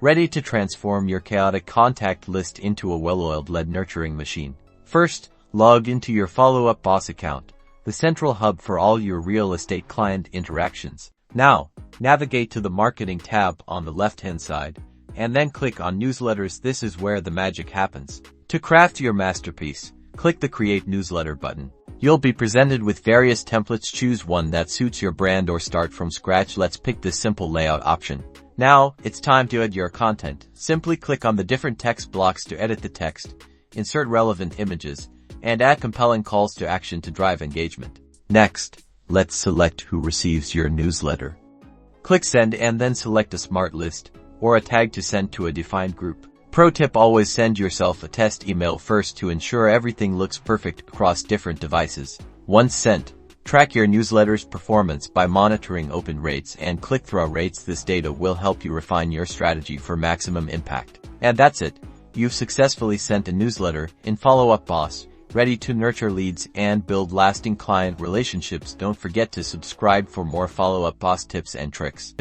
ready to transform your chaotic contact list into a well-oiled lead nurturing machine. First, log into your Follow-Up Boss account, the central hub for all your real estate client interactions. Now, navigate to the Marketing tab on the left-hand side, and then click on Newsletters. This is where the magic happens. To craft your masterpiece, click the Create Newsletter button. You'll be presented with various templates. Choose one that suits your brand or start from scratch. Let's pick this simple layout option. Now, it's time to add your content. Simply click on the different text blocks to edit the text, insert relevant images, and add compelling calls to action to drive engagement. Next, let's select who receives your newsletter. Click Send and then select a smart list or a tag to send to a defined group. Pro tip: always send yourself a test email first to ensure everything looks perfect across different devices. Once sent, track your newsletter's performance by monitoring open rates and click-through rates. This data will help you refine your strategy for maximum impact. And that's it. You've successfully sent a newsletter in Follow-Up Boss, ready to nurture leads and build lasting client relationships. Don't forget to subscribe for more Follow-Up Boss tips and tricks.